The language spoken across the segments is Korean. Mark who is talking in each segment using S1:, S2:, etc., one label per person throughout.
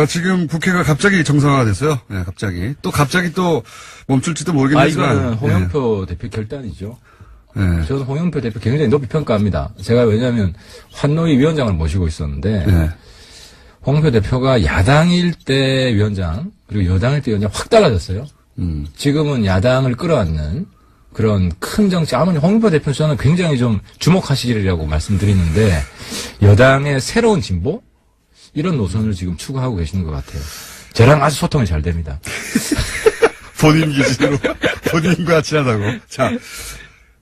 S1: 지금 국회가 갑자기 정상화가 됐어요. 네, 갑자기. 갑자기 멈출지도 모르겠지만.
S2: 이거는 홍영표 대표 결단이죠.
S1: 네.
S2: 저는 홍영표 대표 굉장히 높이 평가합니다. 제가 왜냐하면 환노위 위원장을 모시고 있었는데,
S1: 네.
S2: 홍영표 대표가 야당일 때 위원장, 그리고 여당일 때 위원장 확 달라졌어요. 지금은 야당을 끌어안는 그런 큰 정치, 아무리 홍영표 대표는 저는 굉장히 좀 주목하시리라고 말씀드리는데, 여당의 새로운 진보? 이런 노선을 지금 추구하고 계시는 것 같아요. 저랑 아주 소통이 잘 됩니다.
S1: 본인 기준으로, 본인과 친하다고. 자,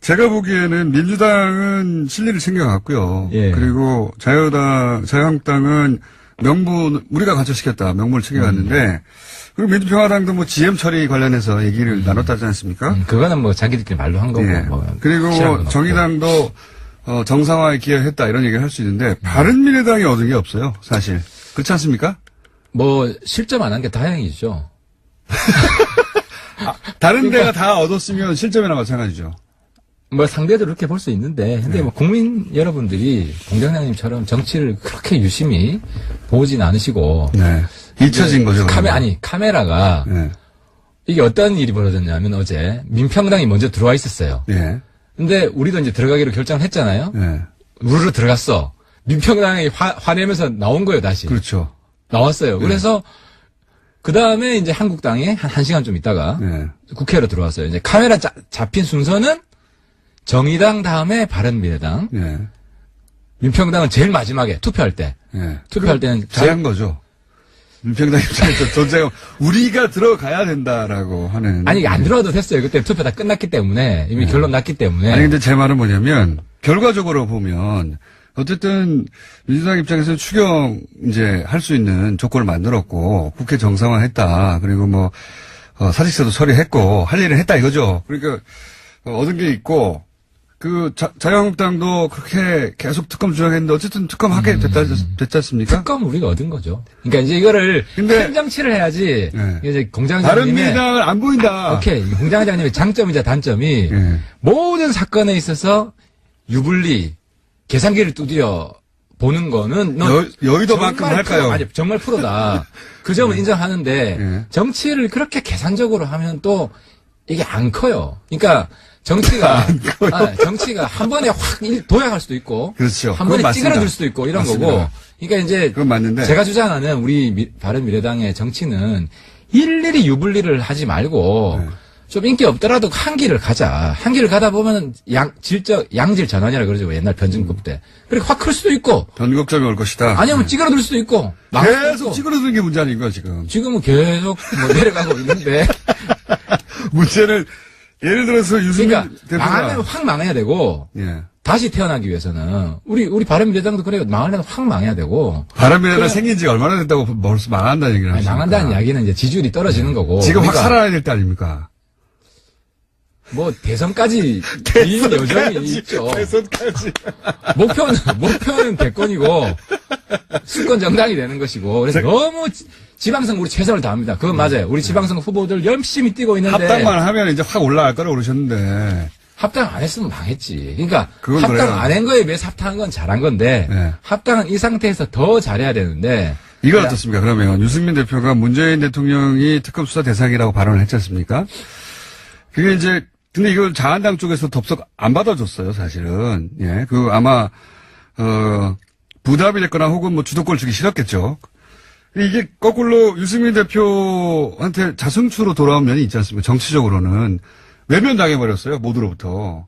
S1: 제가 보기에는 민주당은 실리를 챙겨갔고요.
S2: 예.
S1: 그리고 자유한국당은 우리가 가져시켰다. 명분을 챙겨갔는데, 그리고 민주평화당도 뭐 GM 처리 관련해서 얘기를 나눴다지 않습니까?
S2: 그거는 뭐 자기들끼리 말로 한 거고.
S1: 예. 그리고
S2: 건
S1: 정의당도 정상화에 기여했다 이런 얘기를 할 수 있는데, 바른미래당이 얻은 게 없어요. 사실. 그렇지 않습니까?
S2: 뭐 실점 안 한 게 다행이죠.
S1: 다른 데가 다 얻었으면 실점이나 마찬가지죠.
S2: 뭐 상대적으로 그렇게 볼 수 있는데, 근데 뭐 국민 여러분들이 공장장님처럼 정치를 그렇게 유심히 보진 않으시고.
S1: 네. 잊혀진 거죠.
S2: 카메라가.
S1: 네.
S2: 이게 어떤 일이 벌어졌냐면 어제 민평당이 먼저 들어와 있었어요.
S1: 네.
S2: 근데 우리도 이제 들어가기로 결정을 했잖아요.
S1: 네.
S2: 우르르 들어갔어. 민평당이 화내면서 나온 거예요, 다시.
S1: 그렇죠.
S2: 나왔어요. 그래서 그 다음에 이제 한국당이 한 시간 좀 있다가 국회로 들어왔어요. 이제 카메라 잡힌 순서는 정의당 다음에 바른미래당.
S1: 네.
S2: 민평당은 제일 마지막에 투표할 때.
S1: 네.
S2: 투표할 때는
S1: 잘한 거죠. 민평당 입장에서 전쟁 우리가 들어가야 된다라고 하는.
S2: 아니 안 들어와도 됐어요. 그때 투표 다 끝났기 때문에 이미 결론 났기 때문에.
S1: 아니 근데 제 말은 뭐냐면 결과적으로 보면 어쨌든 민주당 입장에서 추경 이제 할 수 있는 조건을 만들었고 국회 정상화했다. 그리고 뭐 사직서도 처리했고 할 일을 했다 이거죠. 그러니까 얻은 게 있고. 자유한국당도 그렇게 계속 특검 주장했는데 어쨌든 특검 하게 됐지 않습니까?
S2: 특검 우리가 얻은 거죠. 그러니까 이제 이거를 큰 정치를 해야지.
S1: 네.
S2: 이제 공장장님의
S1: 바른미래당은 안 보인다.
S2: 오케이. 공장장님의 장점이자 단점이 모든 사건에 있어서 유불리 계산기를 두드려 보는 거는
S1: 여의도만큼 할까요?
S2: 아니 정말 프로다. 그 점은 인정하는데 정치를 그렇게 계산적으로 하면 또 이게 안 커요. 그러니까 정치가 한 번에 확 도약할 수도 있고,
S1: 그렇죠.
S2: 한 번에 찌그러들 수도 있고 이런
S1: 맞습니다.
S2: 거고. 그러니까 이제
S1: 그건 맞는데
S2: 제가 주장하는 우리 바른미래당의 정치는 일일이 유불리를 하지 말고 좀 인기 없더라도 한 길을 가자. 한 길을 가다 보면 양질 전환이라 그러죠. 옛날 변증급 때. 그렇게 확 클 수도 있고.
S1: 변곡점이 올 것이다.
S2: 아니면 찌그러들 수도 있고.
S1: 계속 찌그러드는 게 문제 아닌가 지금.
S2: 지금은 계속 뭐 내려가고 있는데.
S1: 문제는 예를 들어서 유승민 대표가
S2: 망하면 확 망해야 되고 다시 태어나기 위해서는 우리 바른미래당도 그래요. 망하려면 확 망해야 되고.
S1: 바른미래당 생긴 지 얼마나 됐다고 벌써 망한다는 얘기를 하시니까.
S2: 망한다는 이야기는 이제 지지율이 떨어지는 거고.
S1: 지금 확 살아야 될 때 아닙니까?
S2: 뭐 대선까지 긴 여정이 있죠.
S1: 대선까지.
S2: 목표는 대권이고 수권 정당이 되는 것이고. 그래서 너무 지방선 우리 최선을 다합니다. 그건 맞아요. 우리 지방선 후보들 열심히 뛰고 있는데.
S1: 합당만 하면 이제 확 올라갈 거라고 그러셨는데.
S2: 합당 안 했으면 망했지. 그러니까 합당
S1: 그래요.
S2: 안 한 거에 비해서 합당한 건 잘한 건데 합당은 이 상태에서 더 잘해야 되는데.
S1: 이건 어떻습니까? 그러면 유승민 대표가 문재인 대통령이 특검 수사 대상이라고 발언을 했지 않습니까? 그게 이제 근데 이걸 자한당 쪽에서 덥석 안 받아줬어요, 사실은. 아마 부담이 됐거나 혹은 뭐 주도권을 주기 싫었겠죠. 이게 거꾸로 유승민 대표한테 자승추로 돌아온 면이 있지 않습니까? 정치적으로는 외면당해버렸어요, 모두로부터.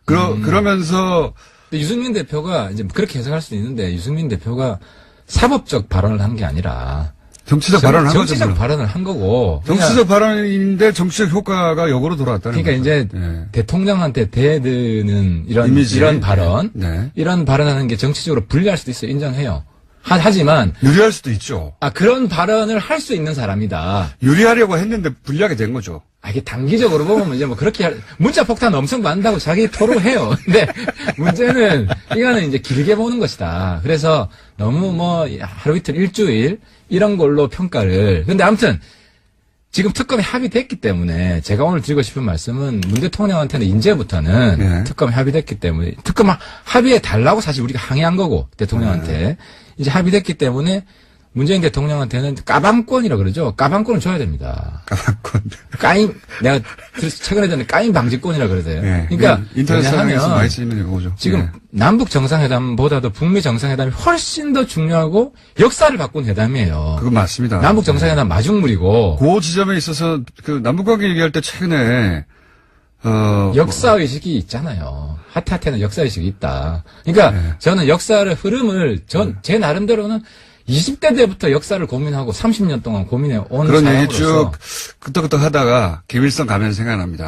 S1: 그러면서
S2: 근데 유승민 대표가 이제 그렇게 해석할 수도 있는데 유승민 대표가 사법적 발언을 한 게 아니라
S1: 정치적 발언을 한 거죠.
S2: 정치적 발언을 한 거고.
S1: 정치적 발언인데 정치적 효과가 역으로 돌아왔다는
S2: 그러니까
S1: 거죠.
S2: 이제 대통령한테 대드는 이런 발언, 이런 발언하는 게 정치적으로 불리할 수도 있어요. 인정해요. 하지만
S1: 유리할 수도 있죠.
S2: 그런 발언을 할 수 있는 사람이다.
S1: 유리하려고 했는데 불리하게 된 거죠.
S2: 이게 단기적으로 보면 이제 뭐 그렇게 문자 폭탄 엄청 받는다고 자기 토로해요. 근데 문제는 이거는 이제 길게 보는 것이다. 그래서 너무 뭐 하루 이틀 일주일 이런 걸로 평가를. 근데 아무튼 지금 특검이 합의됐기 때문에 제가 오늘 드리고 싶은 말씀은 문 대통령한테는 이제부터는 특검이 합의됐기 때문에 특검 합의해 달라고 사실 우리가 항의한 거고 대통령한테 이제 합의됐기 때문에 문재인 대통령한테는 까방권이라 그러죠. 까방권을 줘야 됩니다.
S1: 까방권.
S2: 내가 최근에 듣는 까임 방지권이라 그러세요.
S1: 예.
S2: 그러니까
S1: 인터넷 상에서
S2: 왜냐하면
S1: 많이 쓰이는 용어죠.
S2: 지금
S1: 예.
S2: 남북 정상회담보다도 북미 정상회담이 훨씬 더 중요하고 역사를 바꾼 회담이에요.
S1: 그건 맞습니다.
S2: 남북 정상회담 마중물이고
S1: 그 지점에 있어서 그 남북관계 얘기할 때 최근에
S2: 역사 의식이 있잖아요. 하태하태는 역사 의식이 있다. 그러니까
S1: 네.
S2: 저는 역사를 흐름을 제 나름대로는 20대 때부터 역사를 고민하고 30년 동안 고민해 온
S1: 그런 얘기 쭉
S2: 사람으로서
S1: 끄떡끄떡 하다가 김일성 가면 생각납니다.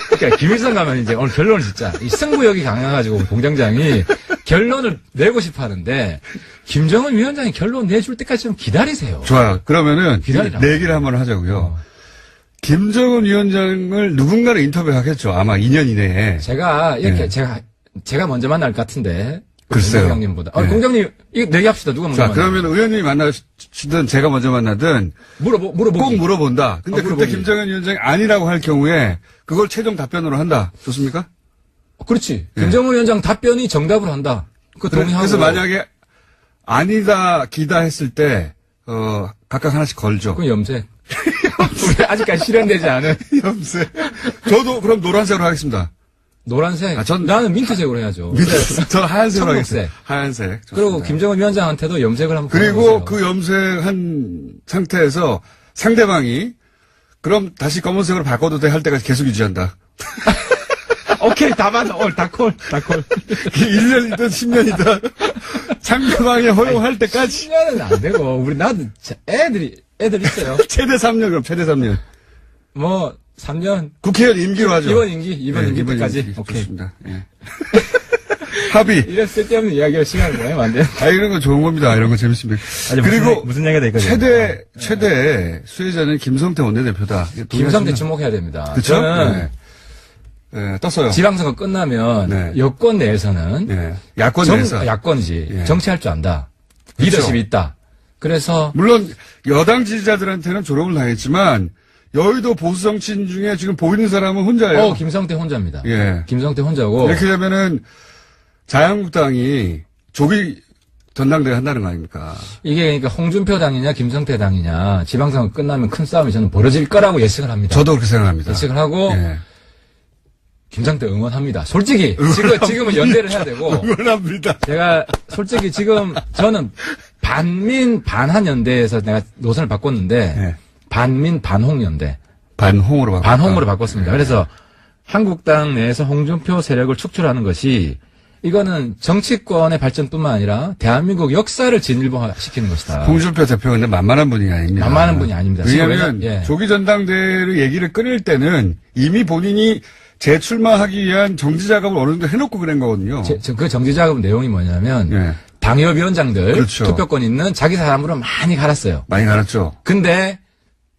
S2: 그러니까 김일성 가면 이제 오늘 결론을 진짜 이 승부욕이 강해가지고 공장장이 결론을 내고 싶어 하는데 김정은 위원장이 결론 내줄 때까지 좀 기다리세요.
S1: 좋아요. 그러면은
S2: 기다리라고.
S1: 내 얘기를 한번 하자고요. 김정은 위원장을 누군가를 인터뷰하겠죠. 아마 2년 이내에.
S2: 제가 이렇게
S1: 네.
S2: 제가 먼저 만날 것 같은데.
S1: 글쎄요.
S2: 공장님보다.
S1: 네.
S2: 공장님 이거 내기합시다. 누가 먼저
S1: 자,
S2: 만나요?
S1: 그러면 의원님이 만나시든 제가 먼저 만나든
S2: 물어보기.
S1: 꼭 물어본다. 근데 그때
S2: 물어보기.
S1: 김정은 위원장이 아니라고 할 경우에 그걸 최종 답변으로 한다. 좋습니까?
S2: 그렇지.
S1: 네.
S2: 김정은 위원장 답변이 정답을 한다. 그 동의하고.
S1: 그래서 만약에 아니다, 기다 했을 때 각각 하나씩 걸죠.
S2: 그 염색. 우리 아직까지 실현되지 않은
S1: 염색. 저도 그럼 노란색으로 하겠습니다.
S2: 노란색. 나는 민트색으로 해야죠.
S1: 저 하얀색으로
S2: 청록색.
S1: 하겠습니다. 하얀색. 좋습니다.
S2: 그리고 김정은 위원장한테도 염색을 한번
S1: 그리고
S2: 보여주세요.
S1: 그 염색한 상태에서 상대방이 그럼 다시 검은색으로 바꿔도 돼 할 때까지 계속 유지한다.
S2: 오케이, 다 맞아. 다 콜.
S1: 1년이든 10년이든 상대방이 허용할 때까지
S2: 10년은 안 되고, 나도 애들 있어요.
S1: 최대 3년 그럼 최대 3년.
S2: 뭐, 3년.
S1: 국회의원 임기로 하죠.
S2: 이번 임기 때까지.
S1: 임기.
S2: 오케이.
S1: 좋습니다. 예. 합의.
S2: 이런 쓸데없는 이야기를 시간을 보내면 안 돼요.
S1: 이런 거 좋은 겁니다. 이런 거 재밌습니다.
S3: 그리고 무슨 얘기가 있거든요.
S1: 최대 수혜자는 김성태 원내대표다.
S2: 김성태 주목해야 됩니다.
S1: 그렇죠?
S2: 저는
S1: 네, 떴어요.
S2: 지방선거 끝나면
S1: 네.
S2: 여권 내에서는
S1: 네. 야권 내에서.
S2: 야권이지.
S1: 예.
S2: 정치할 줄 안다.
S1: 그렇죠.
S2: 리더십이 있다. 그래서
S1: 물론 여당 지지자들한테는 조롱을 당했지만 여의도 보수 정치인 중에 지금 보이는 사람은 혼자예요.
S2: 김성태 혼자입니다.
S1: 예.
S2: 김성태 혼자고.
S1: 이렇게 되면은 자유한국당이 조기 전당대회 한다는 거 아닙니까?
S2: 이게 그러니까 홍준표 당이냐 김성태 당이냐 지방선거 끝나면 큰 싸움이 저는 벌어질 거라고 예측을 합니다.
S1: 저도 그렇게 생각합니다.
S2: 예측을 하고
S1: 예.
S2: 김성태 응원합니다. 솔직히 지금은 연대를 해야 되고
S1: 응원합니다.
S2: 제가 솔직히 지금 저는 반민 반한 연대에서 내가 노선을 바꿨는데
S1: 예.
S2: 반민 반홍 연대
S1: 반홍으로 바꿨다.
S2: 반홍으로 바꿨습니다. 그래서 한국당 내에서 홍준표 세력을 축출하는 것이 이거는 정치권의 발전뿐만 아니라 대한민국 역사를 진일보시키는 것이다.
S1: 홍준표 대표가 근데 만만한 분이 아닙니다.
S2: 만만한 분이 아닙니다.
S1: 왜냐하면
S2: 예.
S1: 조기 전당대회를 얘기를 끊을 때는 이미 본인이 재출마하기 위한 정지 작업을 어느 정도 해놓고 그런 거거든요.
S2: 그 정지 작업 내용이 뭐냐면
S1: 예.
S2: 당협위원장들
S1: 그렇죠.
S2: 투표권 있는 자기 사람으로 많이 갈았어요.
S1: 많이 갈았죠.
S2: 근데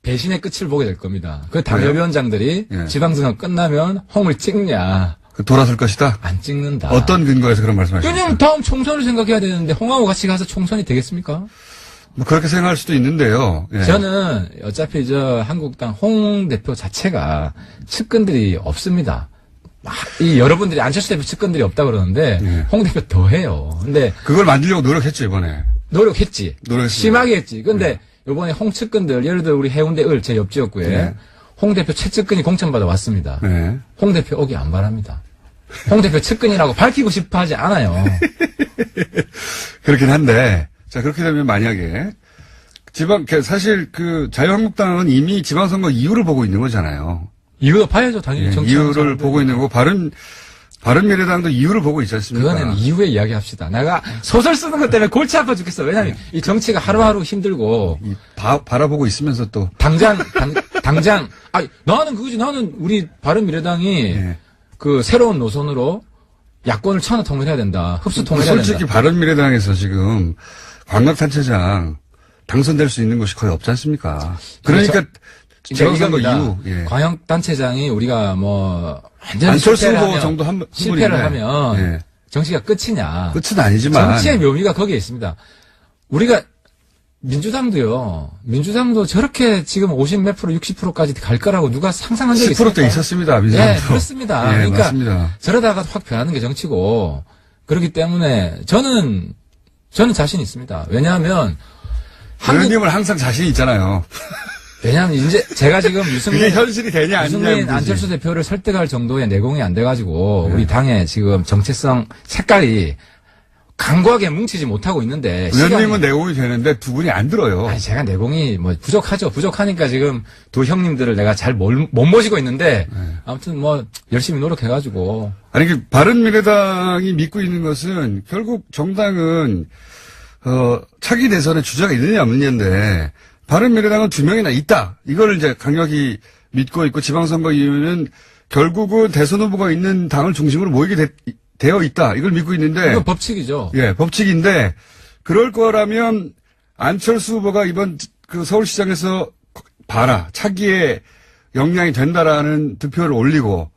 S2: 배신의 끝을 보게 될 겁니다. 그 당협위원장들이
S1: 예.
S2: 지방선거 끝나면 홍을 찍냐
S1: 돌아설 것이다.
S2: 안 찍는다.
S1: 어떤 근거에서 그런 말씀하십니까?
S2: 왜냐면 다음 총선을 생각해야 되는데 홍하고 같이 가서 총선이 되겠습니까?
S1: 뭐 그렇게 생각할 수도 있는데요. 예.
S2: 저는 어차피 한국당 홍 대표 자체가 측근들이 없습니다. 이 여러분들이 안철수 대표 측근들이 없다 그러는데
S1: 예.
S2: 홍 대표 더 해요. 근데
S1: 그걸 만들려고 노력했죠 이번에.
S2: 노력했지.
S1: 노력했습니다.
S2: 심하게 했지. 근데 요번에 홍 측근들 예를 들어 우리 해운대 제 옆지역구에
S1: 네.
S2: 홍 대표 최측근이 공천받아 왔습니다.
S1: 네.
S2: 홍 대표 오기 안 바랍니다. 홍 대표 측근이라고 밝히고 싶어 하지 않아요.
S1: 그렇긴 한데, 자, 그렇게 되면 만약에, 사실 자유한국당은 이미 지방선거 이유를 보고 있는 거잖아요.
S2: 이유도 봐야죠, 당연히.
S1: 예,
S2: 정치하는
S1: 이유를
S2: 사람들.
S1: 보고 있는 거고, 바른미래당도 이유를 보고 있지 않습니까?
S2: 그거는 이후에 이야기합시다. 내가 소설 쓰는 것 때문에 골치 아파 죽겠어. 왜냐면 이 정치가 하루하루 힘들고,
S1: 바라보고 있으면서 또.
S2: 당장, 나는 우리 바른미래당이
S1: 예.
S2: 새로운 노선으로 야권을 천하 통일해야 된다. 흡수 통일해야 된다.
S1: 솔직히 바른미래당에서 지금 광역단체장 당선될 수 있는 곳이 거의 없지 않습니까? 그러니까 지방선거 이후. 예.
S2: 광역단체장이 우리가 완전
S1: 안철수
S2: 실패를
S1: 후보
S2: 하면,
S1: 정도 한
S2: 실패를
S1: 분인데.
S2: 하면
S1: 예.
S2: 정치가 끝이냐.
S1: 끝은 아니지만.
S2: 정치의 묘미가 거기에 있습니다. 우리가 민주당도 저렇게 지금 50몇 프로, 60%까지 갈 거라고 누가 상상한 적이 있습니까?
S1: 10%대 있었습니다, 민주당도.
S2: 예, 그렇습니다.
S1: 예,
S2: 그러니까
S1: 맞습니다.
S2: 저러다가 확 변하는 게 정치고 그렇기 때문에 저는 자신 있습니다. 왜냐하면
S1: 의원님은 항상 자신 있잖아요.
S2: 왜냐하면 이제 제가 지금 유승민
S1: 그게 현실이 되냐 아니냐.
S2: 유승민 안철수 대표를 설득할 정도의 내공이 안 돼가지고 우리 당의 지금 정체성 색깔이 강고하게 뭉치지 못하고 있는데.
S1: 의원님은 내공이 되는데 두 분이 안 들어요.
S2: 아니, 제가 내공이 뭐 부족하죠. 부족하니까 지금 두 형님들을 내가 잘 못 모시고 있는데 아무튼 뭐 열심히 노력해가지고.
S1: 아니, 바른미래당이 믿고 있는 것은 결국 정당은, 차기 대선에 주자가 있느냐 없느냐인데, 바른미래당은 2명이나 있다. 이걸 이제 강력히 믿고 있고, 지방선거 이후에는 결국은 대선 후보가 있는 당을 중심으로 모이게 되어 있다. 이걸 믿고 있는데.
S2: 이건 법칙이죠.
S1: 예, 법칙인데, 그럴 거라면, 안철수 후보가 이번 그 서울시장에서 봐라. 차기에 역량이 된다라는 득표를 올리고,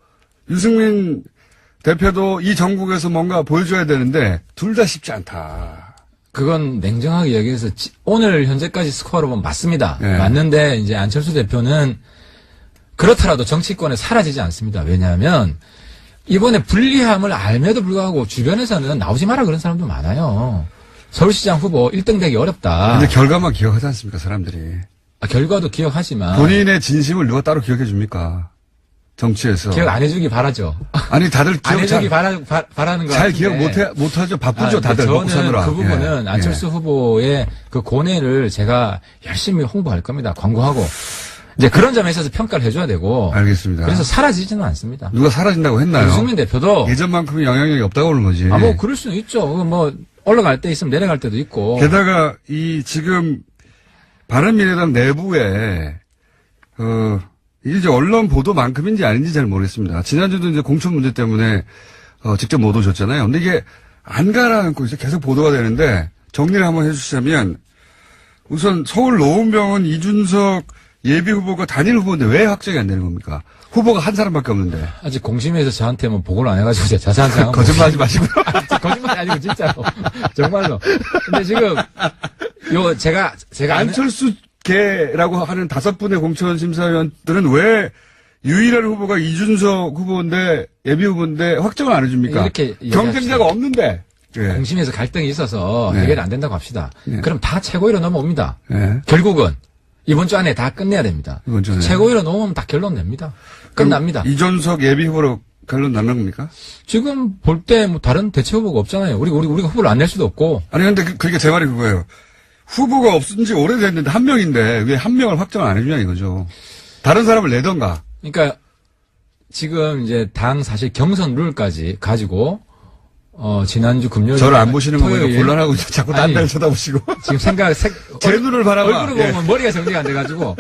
S1: 유승민 대표도 이 전국에서 뭔가 보여줘야 되는데 둘 다 쉽지 않다.
S2: 그건 냉정하게 얘기해서 오늘 현재까지 스코어로 보면 맞습니다.
S1: 네.
S2: 맞는데 이제 안철수 대표는 그렇더라도 정치권에 사라지지 않습니다. 왜냐하면 이번에 불리함을 알매도 불구하고 주변에서는 나오지 마라 그런 사람도 많아요. 서울시장 후보 1등 되기 어렵다.
S1: 근데 결과만 기억하지 않습니까, 사람들이.
S2: 결과도 기억하지만
S1: 본인의 진심을 누가 따로 기억해 줍니까? 정치에서.
S2: 기억 안 해주기 바라죠.
S1: 아니, 다들
S2: 안
S1: 기억
S2: 해주기 바라는 거
S1: 잘
S2: 같은데.
S1: 기억 못하죠. 바쁘죠, 다들. 먹고
S2: 저는
S1: 사느라.
S2: 그 부분은
S1: 예.
S2: 안철수 후보의 그 고뇌를 제가 열심히 홍보할 겁니다. 광고하고. 이제 그런 점에 있어서 평가를 해줘야 되고.
S1: 알겠습니다.
S2: 그래서 사라지지는 않습니다.
S1: 누가 사라진다고 했나요?
S2: 유승민 대표도.
S1: 예전만큼의 영향력이 없다고 그러는 거지.
S2: 뭐 그럴 수는 있죠. 뭐 올라갈 때 있으면 내려갈 때도 있고.
S1: 게다가 지금 바른미래당 내부에 이게 이제 언론 보도만큼인지 아닌지 잘 모르겠습니다. 지난주도 이제 공천 문제 때문에 직접 못 오셨잖아요. 근데 이게 안 가라앉고 이제 계속 보도가 되는데 정리를 한번 해주시자면 우선 서울 노원병원 이준석 예비 후보가 단일 후보인데 왜 확정이 안 되는 겁니까? 후보가 한 사람밖에 없는데.
S2: 아직 공심에서 저한테 뭐 보고를 안 해가지고 제가 자세한 상황
S1: 거짓말하지 마시고요.
S2: 거짓말이 아니고 진짜로. 정말로. 근데 지금 제가
S1: 안철수 개라고 하는 5분의 공천 심사위원들은 왜 유일한 후보가 이준석 후보인데 예비 후보인데 확정을 안 해줍니까?
S2: 이렇게
S1: 경쟁자가 없는데. 예.
S2: 공심에서 갈등이 있어서
S1: 네.
S2: 해결이 안 된다고 합시다.
S1: 네.
S2: 그럼 다 최고위로 넘어옵니다.
S1: 예.
S2: 결국은 이번 주 안에 다 끝내야 됩니다.
S1: 이번 주 안에.
S2: 최고위로 넘어오면 다 결론 냅니다. 끝납니다.
S1: 이준석 예비 후보로 결론 나는 겁니까?
S2: 지금 볼 때 뭐 다른 대체 후보가 없잖아요. 우리가 후보를 안 낼 수도 없고.
S1: 아니 근데 그러니까 제 말이 그거예요. 후보가 없은 지 오래됐는데 한 명인데 왜 한 명을 확정을 안 해주냐 이거죠. 다른 사람을 내던가.
S2: 그러니까 지금 이제 당 사실 경선 룰까지 가지고 지난주 금요일
S1: 저를 안 보시는 거 보니까
S2: 토요일.
S1: 곤란하고 자꾸 딴 데를 쳐다보시고.
S2: 지금
S1: 제 눈을 바라봐.
S2: 얼굴을 보면 머리가 정리가 안 돼가지고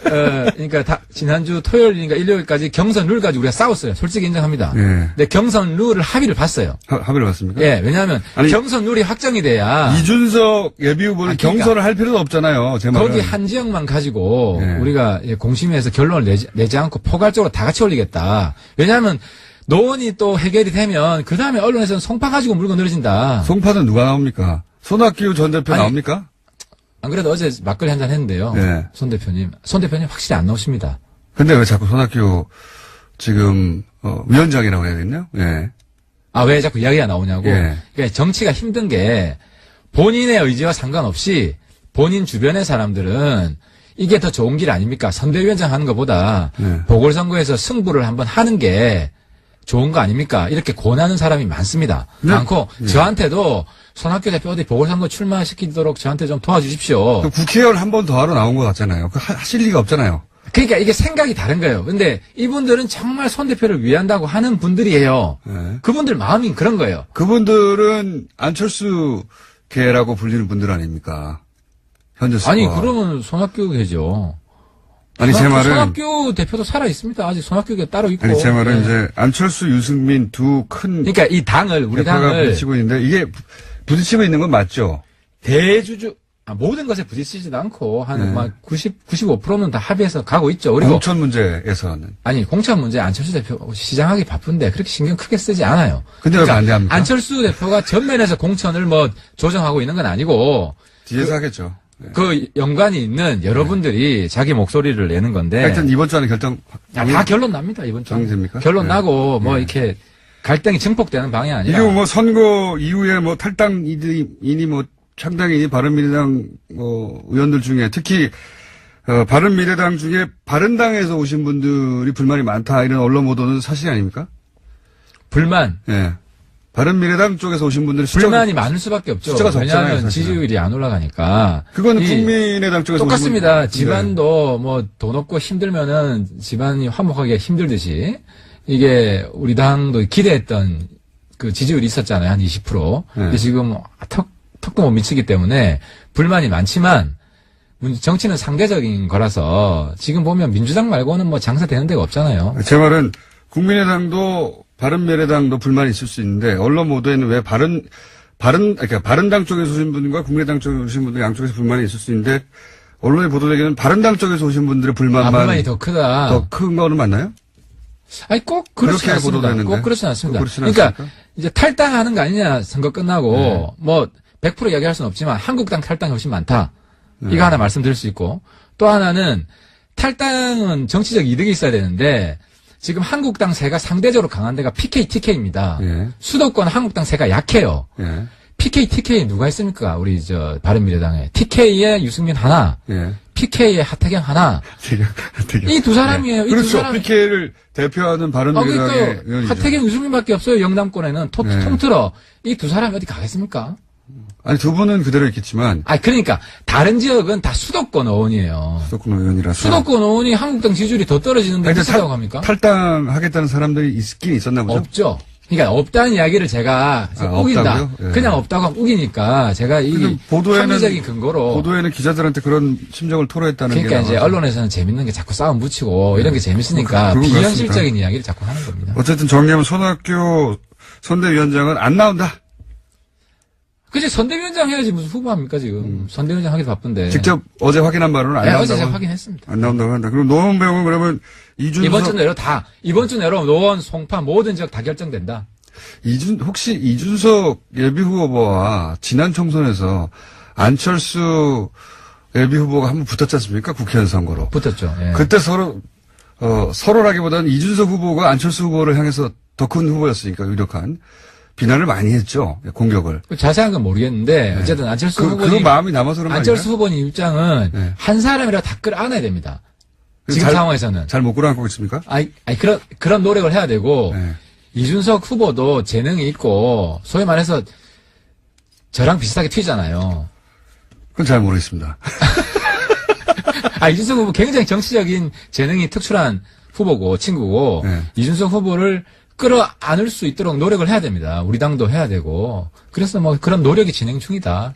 S2: 그러니까 지난주 토요일인가 일요일까지 경선 룰 가지고 우리가 싸웠어요. 솔직히 인정합니다.
S1: 예.
S2: 근데 경선 룰을 합의를 봤어요.
S1: 합의를 봤습니까?
S2: 예, 왜냐하면
S1: 아니,
S2: 경선 룰이 확정이 돼야
S1: 이준석 예비 후보는
S2: 그러니까
S1: 경선을 할 필요도 없잖아요. 제 말은.
S2: 거기 한 지역만 가지고
S1: 예.
S2: 우리가 공심위에서 결론을 내지 않고 포괄적으로 다 같이 올리겠다. 왜냐하면 노원이 또 해결이 되면 그 다음에 언론에서는 송파 가지고 물고 늘어진다.
S1: 송파는 누가 나옵니까? 손학규 전 대표
S2: 아니,
S1: 나옵니까?
S2: 안 그래도 어제 막걸리 한잔 했는데요.
S1: 네.
S2: 손 대표님 확실히 안 나오십니다.
S1: 근데 왜 자꾸 손학규 지금 위원장이라고 해야 되겠네요? 예.
S2: 왜 자꾸 이야기가 나오냐고.
S1: 예.
S2: 그러니까 정치가 힘든 게 본인의 의지와 상관없이 본인 주변의 사람들은 이게 더 좋은 길 아닙니까? 선대위원장 하는 것보다
S1: 네.
S2: 보궐선거에서 승부를 한번 하는 게 좋은 거 아닙니까? 이렇게 권하는 사람이 많습니다.
S1: 네.
S2: 많고 저한테도 손학규 대표 어디 보궐선거 출마시키도록 저한테 좀 도와주십시오.
S1: 그 국회의원 한 번 더 하러 나온 것 같잖아요. 그 하실 리가 없잖아요.
S2: 그러니까 이게 생각이 다른 거예요. 근데 이분들은 정말 손 대표를 위한다고 하는 분들이에요.
S1: 네.
S2: 그분들 마음이 그런 거예요.
S1: 그분들은 안철수 계라고 불리는 분들 아닙니까? 현재 스코어.
S2: 아니 그러면 손학규 계죠.
S1: 아니 제 말은
S2: 손학규 대표도 살아 있습니다. 아직 손학규가 따로 있고.
S1: 아니 제 말은
S2: 네.
S1: 이제 안철수, 유승민 두 큰
S2: 그러니까 이 당을 우리
S1: 대표가
S2: 당을
S1: 부딪히고 있는데 이게 부딪히고 있는 건 맞죠?
S2: 대주주 모든 것에 부딪히지도 않고 한
S1: 네.
S2: 막 95%는 다 합의해서 가고 있죠. 그리고
S1: 공천 문제에서는.
S2: 아니 공천 문제 안철수 대표 시장하기 바쁜데 그렇게 신경 크게 쓰지 않아요.
S1: 근데 왜 반대합니까?
S2: 안철수 대표가 전면에서 공천을 뭐 조정하고 있는 건 아니고
S1: 뒤에서 하겠죠. 네.
S2: 그 연관이 있는 여러분들이 자기 목소리를 내는 건데
S1: 하여튼 이번 주 안에 결정
S2: 다 결론 납니다 이번 주.
S1: 정리됩니까?
S2: 결론
S1: 네.
S2: 나고 뭐 이렇게 갈등이 증폭되는 방향이 아니라.
S1: 이거 뭐 선거 이후에 뭐 탈당이니 뭐 상당히 바른미래당 의원들 중에 특히 바른미래당 중에 바른당에서 오신 분들이 불만이 많다 이런 언론 보도는 사실이 아닙니까?
S2: 불만.
S1: 예. 바른미래당 쪽에서 오신 분들이
S2: 불만이 많을 수밖에 없죠.
S1: 숫자가 적잖아요,
S2: 왜냐하면
S1: 사실은.
S2: 지지율이 안 올라가니까.
S1: 그거는 국민의당 쪽에서
S2: 똑같습니다.
S1: 오신 분-
S2: 집안도 뭐 돈 없고 힘들면은 집안이 화목하기가 힘들듯이 이게 우리 당도 기대했던 그 지지율이 있었잖아요. 한 20%. 근데 지금 턱도 못 미치기 때문에 불만이 많지만 정치는 상대적인 거라서 지금 보면 민주당 말고는 뭐 장사되는 데가 없잖아요.
S1: 제 말은 국민의당도 바른미래당도 불만이 있을 수 있는데 언론 보도에는 왜 그러니까 바른당 쪽에서 오신 분과 국민의당 쪽에서 오신 분들 양쪽에서 불만이 있을 수 있는데 언론에 보도되기는 바른당 쪽에서 오신 분들의 불만만
S2: 불만이 더 크다.
S1: 더 큰 거는 맞나요?
S2: 아니 꼭 그렇지
S1: 그렇게
S2: 않습니다.
S1: 보도되는데.
S2: 꼭 그렇지 않습니다.
S1: 그렇진
S2: 그러니까
S1: 않습니까?
S2: 이제 탈당하는 거 아니냐 선거 끝나고 뭐 100% 이야기할 수는 없지만 한국당 탈당이 훨씬 많다. 이거 하나 말씀드릴 수 있고 또 하나는 탈당은 정치적 이득이 있어야 되는데 지금 한국당 세가 상대적으로 강한 데가 PK, TK입니다.
S1: 예.
S2: 수도권 한국당 세가 약해요.
S1: 예.
S2: PK, TK 누가 있습니까? 우리 바른미래당에 TK에 유승민 하나,
S1: 예.
S2: PK에 하태경 하나. 이 두 사람이에요. 이 두
S1: 그렇죠.
S2: 사람.
S1: PK를 대표하는 바른미래당의
S2: 그러니까요.
S1: 의원이죠.
S2: 하태경, 유승민밖에 없어요. 영남권에는
S1: 네.
S2: 통틀어 이 두 사람이 어디 가겠습니까?
S1: 아니 두 분은 그대로 있겠지만
S2: 그러니까 다른 지역은 다 수도권 의원이에요.
S1: 수도권 의원이라서
S2: 수도권 의원이 한국당 지지율이 더 떨어지는데
S1: 근데
S2: 무슨 합니까?
S1: 탈당하겠다는 사람들이 있긴 있었나 보죠.
S2: 없죠. 그러니까 없다는 이야기를 제가 우긴다.
S1: 없다고요? 예.
S2: 그냥 없다고 하면 우기니까 제가 이
S1: 근데
S2: 합리적인 근거로
S1: 보도에는 기자들한테 그런 심정을 토로했다는
S2: 그러니까
S1: 게
S2: 이제
S1: 나와서.
S2: 언론에서는 재밌는 게 자꾸 싸움 붙이고 이런 게 재밌으니까
S1: 그건
S2: 비현실적인 이야기를 자꾸 하는 겁니다.
S1: 어쨌든 정리하면 손학규 선대위원장은 안 나온다.
S2: 그치 선대위원장 해야지 무슨 후보합니까 지금. 선대위원장 하기도 바쁜데.
S1: 직접 어제 확인한 바로는 안
S2: 네,
S1: 나온다고.
S2: 어제 제가 확인했습니다.
S1: 안 나온다고 한다. 그럼 노원 배우는 그러면
S2: 이번 주 내로 노원, 송파 모든 지역 다 결정된다.
S1: 혹시 이준석 예비후보와 지난 총선에서 안철수 예비후보가 한번 붙었지 않습니까? 국회의원 선거로.
S2: 붙었죠. 예.
S1: 그때 서로라기보다는 이준석 후보가 안철수 후보를 향해서 더 큰 후보였으니까 유력한 비난을 많이 했죠. 공격을.
S2: 자세한 건 모르겠는데 어쨌든 안철수 후보님
S1: 그 마음이 남아서 그런 거
S2: 안철수
S1: 아닌가요?
S2: 후보님 입장은
S1: 네.
S2: 한 사람이라 다 끌어안아야 됩니다. 지금 상황에서는.
S1: 잘 못 끌어안고 있습니까?
S2: 그런 노력을 해야 되고
S1: 네.
S2: 이준석 후보도 재능이 있고 소위 말해서 저랑 비슷하게 튀잖아요.
S1: 그건 잘 모르겠습니다.
S2: 이준석 후보 굉장히 정치적인 재능이 특출한 후보고 친구고
S1: 네.
S2: 이준석 후보를 끌어안을 수 있도록 노력을 해야 됩니다. 우리 당도 해야 되고 그래서 뭐 그런 노력이 진행 중이다.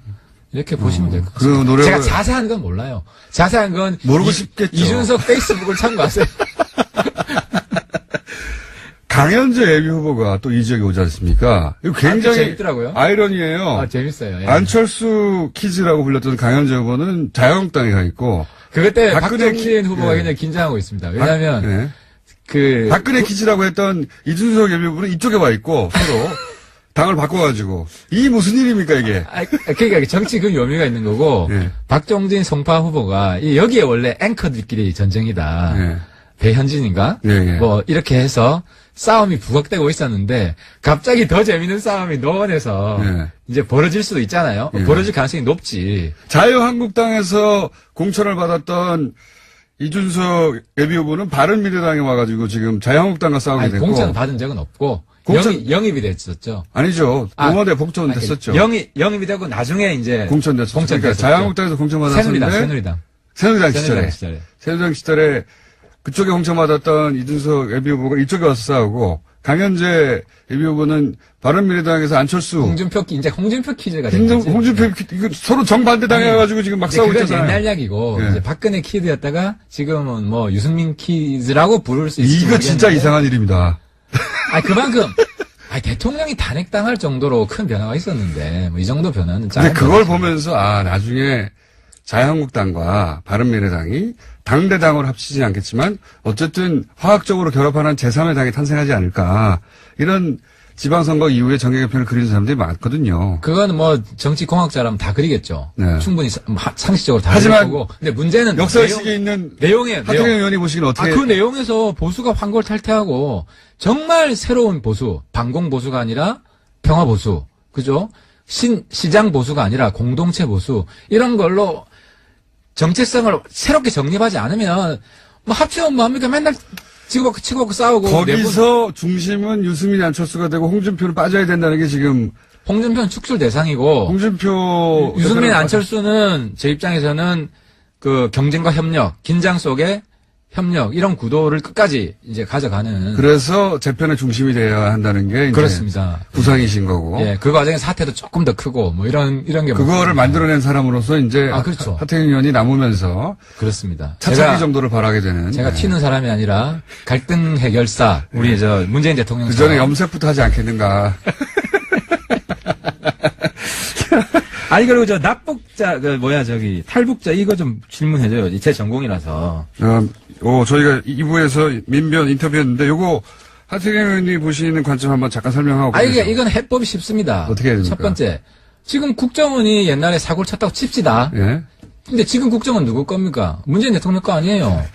S2: 이렇게 보시면 될 것 같습니다.
S1: 그 노력을
S2: 제가 자세한 건 몰라요. 자세한 건
S1: 모르고 싶겠죠.
S2: 이준석 페이스북을 참고하세요.
S1: 강현재 예비후보가 또 이 지역에 오지 않습니까? 이거 굉장히
S2: 재밌더라고요.
S1: 아이러니예요.
S2: 재밌어요. 예.
S1: 안철수 키즈라고 불렸던 강현재 후보는 자유한국당에 가 있고
S2: 그것 때문에
S1: 박근혜
S2: 박정진 후보가
S1: 예.
S2: 굉장히 긴장하고 있습니다. 왜냐하면
S1: 박근혜 키즈라고 했던 이준석 예비후보는 이쪽에 와 있고 서로 당을 바꿔가지고 이 무슨 일입니까 이게?
S2: 그러니까 정치 그 묘미가 있는 거고
S1: 예.
S2: 박정진 송파 후보가 여기에 원래 앵커들끼리 전쟁이다.
S1: 예.
S2: 배현진인가?
S1: 예.
S2: 뭐 이렇게 해서 싸움이 부각되고 있었는데 갑자기 더 재밌는 싸움이 노원에서
S1: 예.
S2: 이제 벌어질 수도 있잖아요.
S1: 예.
S2: 벌어질 가능성이 높지.
S1: 자유한국당에서 공천을 받았던 이준석 예비후보는 바른미래당에 와가지고 지금 자유한국당과 싸우게 됐고
S2: 공천 받은 적은 없고 영입이 됐었죠.
S1: 아니죠. 노원에 공천 됐었죠.
S2: 영입이 되고 나중에 이제
S1: 공천됐었죠. 그러니까 자유한국당에서 공천받았었는데 새누리당 시절에 그쪽에 공천받았던 이준석 예비후보가 이쪽에 와서 싸우고 강현재 예비후보는 바른미래당에서 안철수
S2: 홍준표 퀴즈가 된 거지.
S1: 홍준표 이거 서로 정반대 당해가지고 지금 막 싸우고 있잖아요.
S2: 옛날 이야기고
S1: 예.
S2: 이제 박근혜 퀴즈였다가 지금은 뭐 유승민 퀴즈라고 부를 수 있을지
S1: 이거 진짜
S2: 모르겠는데.
S1: 이상한 일입니다.
S2: 그만큼 대통령이 탄핵당할 정도로 큰 변화가 있었는데 뭐 이 정도 변화는
S1: 근데 그걸 보면서 나중에 자유한국당과 바른미래당이 당대당으로 합치지 않겠지만 어쨌든 화학적으로 결합하는 제3의 당이 탄생하지 않을까 이런 지방선거 이후에 정계개편을 그리는 사람들이 많거든요.
S2: 그건 뭐 정치공학자라면 다 그리겠죠.
S1: 네.
S2: 충분히 상식적으로 다
S1: 하지만
S2: 그릴 거고. 근데 문제는
S1: 역사의식에 있는
S2: 내용이에요.
S1: 하태경 의원이 보시기는 어떻게?
S2: 그 내용에서 보수가 황골 탈퇴하고 정말 새로운 보수, 반공 보수가 아니라 평화 보수, 그죠? 시장 보수가 아니라 공동체 보수 이런 걸로 정체성을 새롭게 정립하지 않으면 뭐 합치면 뭐합니까? 맨날 치고받고 싸우고
S1: 거기서 중심은 유승민 안철수가 되고 홍준표는 빠져야 된다는 게 지금
S2: 홍준표는 축출 대상이고
S1: 홍준표
S2: 유승민 안철수는 제 입장에서는 그 경쟁과 협력, 긴장 속에 협력 이런 구도를 끝까지 이제 가져가는
S1: 그래서 재편의 중심이 되어야 한다는 게 이제
S2: 그렇습니다.
S1: 구상이신 거고.
S2: 예, 그 과정에 사태도 조금 더 크고 뭐 이런 게
S1: 그거를 만들어낸 사람으로서 이제
S2: 그렇죠.
S1: 하태경 의원이 남으면서
S2: 그렇습니다.
S1: 차차기 정도를 바라게 되는.
S2: 제가
S1: 네.
S2: 튀는 사람이 아니라 갈등 해결사 우리 저 문재인 대통령
S1: 그 전에 염색부터 하지 않겠는가.
S3: 아니, 그리고 저 납북자, 탈북자, 이거 좀 질문해줘요. 제 전공이라서.
S1: 저희가 2부에서 민변 인터뷰했는데, 요거, 하태경 의원이 보시는 관점 한번 잠깐 설명하고.
S2: 이건 해법이 쉽습니다.
S1: 어떻게 해야 됩니까?
S2: 첫 번째. 지금 국정원이 옛날에 사고를 쳤다고 칩시다.
S1: 예.
S2: 근데 지금 국정원 누구 겁니까? 문재인 대통령 거 아니에요.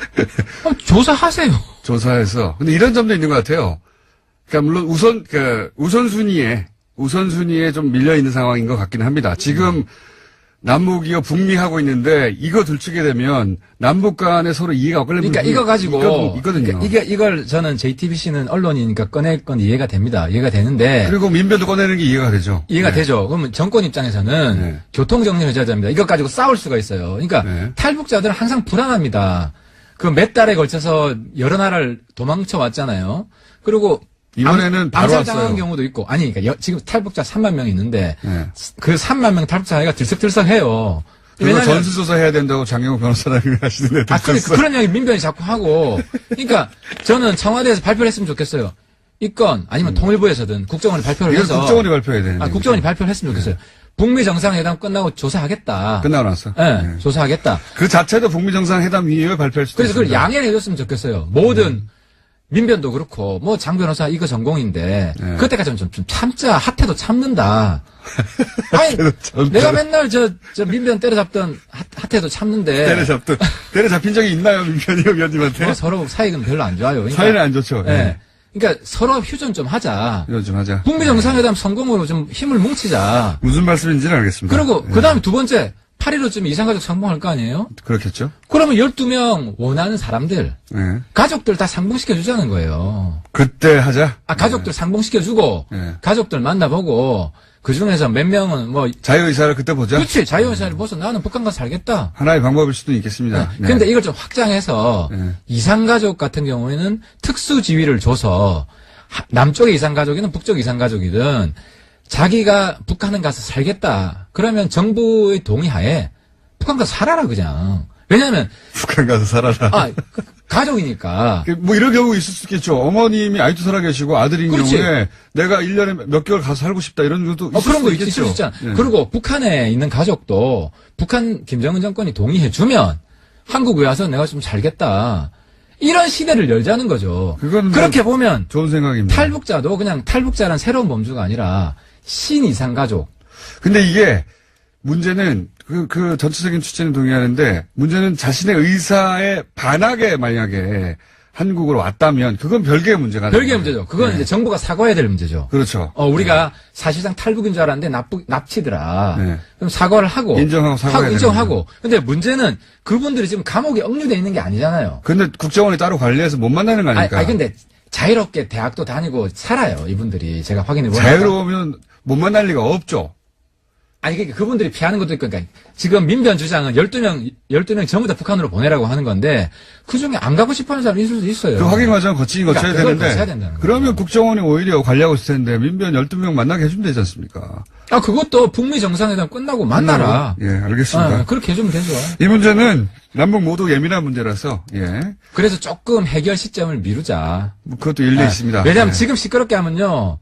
S2: 조사하세요.
S1: 조사해서. 근데 이런 점도 있는 것 같아요. 그러니까 물론 우선순위에 좀 밀려있는 상황인 것 같기는 합니다. 지금 남북이요 북미하고 있는데 이거 들추게 되면 남북 간에 서로 이해가 엇갈리는
S2: 그러니까 이거 가지고
S1: 있거든요.
S2: 이걸 저는 JTBC는 언론이니까 꺼낼 건 이해가 됩니다. 이해가 되는데
S1: 그리고 민변도 꺼내는 게 이해가 되죠.
S2: 이해가
S1: 네.
S2: 되죠. 그러면 정권 입장에서는
S1: 네.
S2: 교통정리를 해줘야 됩니다. 이것 가지고 싸울 수가 있어요. 그러니까
S1: 네.
S2: 탈북자들은 항상 불안합니다. 그 몇 달에 걸쳐서 여러 나라를 도망쳐 왔잖아요. 그리고
S1: 이번에는 바로
S2: 암살당한
S1: 왔어요.
S2: 경우도 있고 그러니까 지금 탈북자 3만 명이 있는데
S1: 네.
S2: 그 3만 명 탈북자 사이가 들썩들썩해요.
S1: 그거 전수조사 해야 된다고 장영호 변호사님이 하시는 애들
S2: 그런 이야기 민변이 자꾸 하고. 그러니까 저는 청와대에서 발표를 했으면 좋겠어요. 이건 아니면 통일부에서든 국정원이 발표를
S1: 이건
S2: 해서.
S1: 국정원이 발표해야 되는데.
S2: 국정원이 발표를 했으면 좋겠어요. 북미 정상회담 끝나고 조사하겠다.
S1: 끝나고 나서.
S2: 네, 조사하겠다.
S1: 그 자체도 북미 정상회담 이후에 발표할 수도
S2: 그래서 그걸
S1: 있습니다.
S2: 양해를 해줬으면 좋겠어요. 모든 민변도 그렇고 뭐 장 변호사 이거 전공인데
S1: 네.
S2: 그때까지는 좀 참자. 하태도 참는다. 아니
S1: 참자.
S2: 내가 맨날 저 민변 때려잡던 하태도 참는데
S1: 때려잡힌 적이 있나요, 민변이 의원님한테?
S2: 뭐 서로 사이는 별로 안 좋아요. 그러니까,
S1: 사이는 안 좋죠.
S2: 예.
S1: 예.
S2: 그러니까 서로 휴전 좀 하자.
S1: 이거 좀 하자.
S2: 북미 정상회담 성공으로 좀 힘을 뭉치자.
S1: 무슨 말씀인지는 알겠습니다.
S2: 그리고
S1: 예.
S2: 그다음에 두 번째 8.15쯤 이산가족 상봉할 거 아니에요?
S1: 그렇겠죠.
S2: 그러면 12명 원하는 사람들
S1: 예.
S2: 가족들 다 상봉시켜 주자는 거예요.
S1: 그때 하자.
S2: 가족들 상봉시켜 주고
S1: 예.
S2: 가족들 만나보고 그 중에서 몇 명은 뭐
S1: 자유의사를 그때 보자.
S2: 그렇지 자유의사를 벗어 나는 북한 가서 살겠다.
S1: 하나의 방법일 수도 있겠습니다. 네.
S2: 근데 이걸 좀 확장해서
S1: 네.
S2: 이산가족 같은 경우에는 특수 지위를 줘서 남쪽의 이산가족이든 북쪽 이산가족이든 자기가 북한에 가서 살겠다. 그러면 정부의 동의하에 북한 가서 살아라 그냥. 왜냐하면
S1: 북한 가서 살아라.
S2: 가족이니까.
S1: 뭐 이런 경우 있을 수 있겠죠. 어머님이 아직도 살아 계시고 아들인
S2: 그렇지.
S1: 경우에 내가 1년에 몇 개월 가서 살고 싶다 이런 것도 있을
S2: 그런 거
S1: 수
S2: 있을
S1: 있겠죠.
S2: 수 있잖아.
S1: 네.
S2: 그리고 북한에 있는 가족도 북한 김정은 정권이 동의해주면 한국에 와서 내가 좀 살겠다. 이런 시대를 열자는 거죠.
S1: 그건
S2: 그렇게 보면
S1: 좋은 생각입니다.
S2: 탈북자도 그냥 탈북자란 새로운 범주가 아니라 신이상 가족.
S1: 근데 이게 문제는 그 전체적인 취지는 동의하는데 문제는 자신의 의사에 반하게 만약에 한국으로 왔다면 그건 별개의 문제가
S2: 별개의 문제죠. 그건 이제 정부가 사과해야 될 문제죠.
S1: 그렇죠.
S2: 우리가 사실상 탈북인 줄 알았는데 납치더라.
S1: 네.
S2: 그럼 사과를 하고.
S1: 인정하고 사과해야
S2: 인정하고. 근데 문제는 그분들이 지금 감옥에 억류돼 있는 게 아니잖아요.
S1: 근데 국정원이 따로 관리해서 못 만나는 거 아닙니까?
S2: 근데 자유롭게 대학도 다니고 살아요, 이분들이. 제가 확인해 보니까.
S1: 자유로우면 못 만날 리가 없죠.
S2: 그러니까 그분들이 피하는 것도 있고, 그러니까 지금 민변 주장은 12명 전부 다 북한으로 보내라고 하는 건데, 그 중에 안 가고 싶어 하는 사람이 있을 수도 있어요.
S1: 그 확인 과정 거치긴 거쳐야
S2: 그러니까 그걸
S1: 되는데.
S2: 거쳐야 된다는
S1: 그러면
S2: 거예요.
S1: 국정원이 오히려 관리하고 있을 텐데, 민변 12명 만나게 해주면 되지 않습니까?
S2: 그것도 북미 정상회담 끝나고 만나라.
S1: 예, 알겠습니다.
S2: 그렇게 해주면 되죠.
S1: 이 문제는 남북 모두 예민한 문제라서, 예.
S2: 그래서 조금 해결 시점을 미루자.
S1: 뭐 그것도 일리 있습니다.
S2: 왜냐하면
S1: 예.
S2: 지금 시끄럽게 하면요.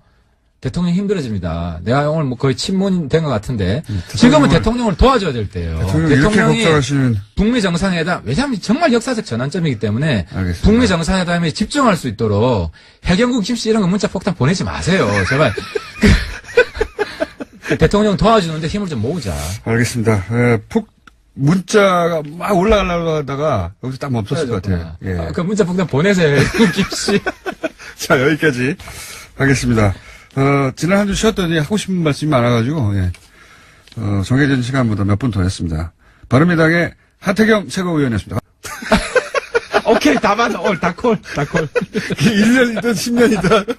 S2: 대통령이 힘들어집니다. 내가 오늘 뭐 거의 친문된 것 같은데 지금은 대통령을 도와줘야 될 때예요.
S1: 이렇게 걱정하시는.
S2: 북미 정상회담 왜냐하면 정말 역사적 전환점이기 때문에
S1: 알겠습니다.
S2: 북미 정상회담에 집중할 수 있도록 해경국 집시 이런 거 문자 폭탄 보내지 마세요. 제발. 대통령 도와주는데 힘을 좀 모으자.
S1: 알겠습니다. 문자가 막 올라가려고 하다가 여기서 딱 멈췄을 것 같아요. 예.
S2: 그 문자 폭탄 보내세요. 해경국 집시.
S1: 자, 여기까지 하겠습니다. 지난 한 주 쉬었더니 하고 싶은 말씀이 많아가지고, 예. 정해진 시간보다 몇 분 더 했습니다. 바른미당의 하태경 최고위원이었습니다.
S3: 오케이, 다 맞아. 다 콜.
S1: 1년이든 10년이든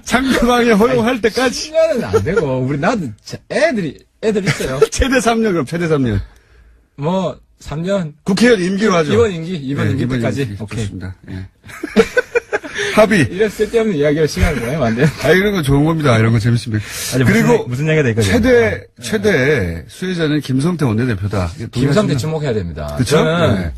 S1: 상대방이 허용할 때까지.
S2: 10년은 안 되고, 나도 애들 있어요.
S1: 최대 3년, 그럼 최대 3년.
S2: 뭐, 3년.
S1: 국회의원 임기로 하죠.
S2: 이번 임기 때까지. 오케이.
S1: 좋습니다. 예. 합의.
S2: 이런 쓸데없는 이야기할 시간을 보내면 안 돼요.
S1: 이런 거 좋은 겁니다. 이런 거 재밌습니다.
S3: 그리고 무슨 얘기가 될까요?
S1: 최대 수혜자는 김성태 원내대표다.
S2: 김성태 주목해야 됩니다.
S1: 그쵸?
S2: 저는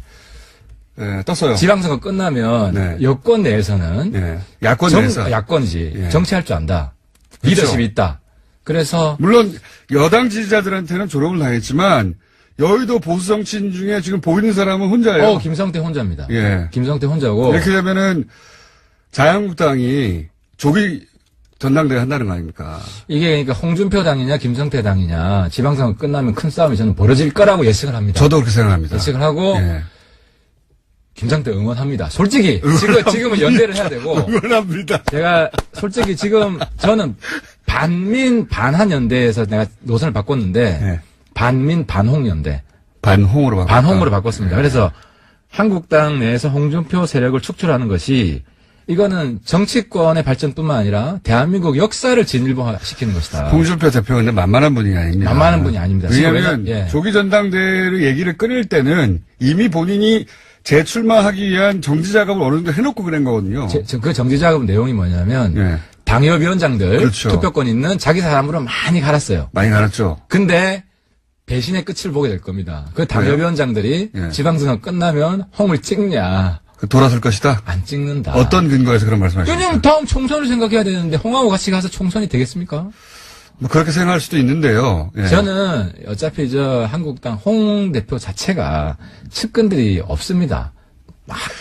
S1: 네, 떴어요.
S2: 지방선거 끝나면
S1: 네.
S2: 여권 내에서는
S1: 네. 야권 내에서.
S2: 야권이지.
S1: 예.
S2: 정치할 줄 안다.
S1: 그렇죠.
S2: 리더십이 있다. 그래서
S1: 물론 여당 지지자들한테는 조롱을 당했지만 여의도 보수 정치인 중에 지금 보이는 사람은 혼자예요.
S2: 김성태 혼자입니다.
S1: 예.
S2: 김성태 혼자고.
S1: 이렇게 되면은 자유한국당이 조기 전당대회 한다는 거 아닙니까?
S2: 이게 그러니까 홍준표 당이냐 김성태 당이냐 지방선거 끝나면 큰 싸움이 저는 벌어질 거라고 예측을 합니다.
S1: 저도 그렇게 생각합니다.
S2: 예측을 하고
S1: 예.
S2: 김성태 응원합니다. 솔직히 지금은 연대를 해야 되고
S1: 응원합니다.
S2: 제가 솔직히 지금 저는 반민 반한 연대에서 내가 노선을 바꿨는데
S1: 예.
S2: 반민 반홍 연대
S1: 반홍으로
S2: 바꿨습니다. 그래서 한국당 내에서 홍준표 세력을 축출하는 것이 이거는 정치권의 발전뿐만 아니라 대한민국 역사를 진일보시키는 것이다.
S1: 홍준표 대표 근데 만만한 분이 아닙니다.
S2: 만만한 분이 아닙니다.
S1: 왜냐하면
S2: 예.
S1: 조기 전당대회를 얘기를 끊을 때는 이미 본인이 재출마하기 위한 정지 작업을 어느 정도 해놓고 그런 거거든요.
S2: 그 정지 작업 내용이 뭐냐면
S1: 예.
S2: 당협위원장들
S1: 그렇죠.
S2: 투표권 있는 자기 사람으로 많이 갈았어요.
S1: 많이 갈았죠.
S2: 근데 배신의 끝을 보게 될 겁니다. 그 당협위원장들이
S1: 예.
S2: 지방선거 끝나면 홍을 찍냐.
S1: 돌아설 것이다.
S2: 안 찍는다.
S1: 어떤 근거에서 그런 말씀하십니까?
S2: 왜냐면 다음 총선을 생각해야 되는데 홍하고 같이 가서 총선이 되겠습니까?
S1: 뭐 그렇게 생각할 수도 있는데요. 예.
S2: 저는 어차피 한국당 홍 대표 자체가 측근들이 없습니다.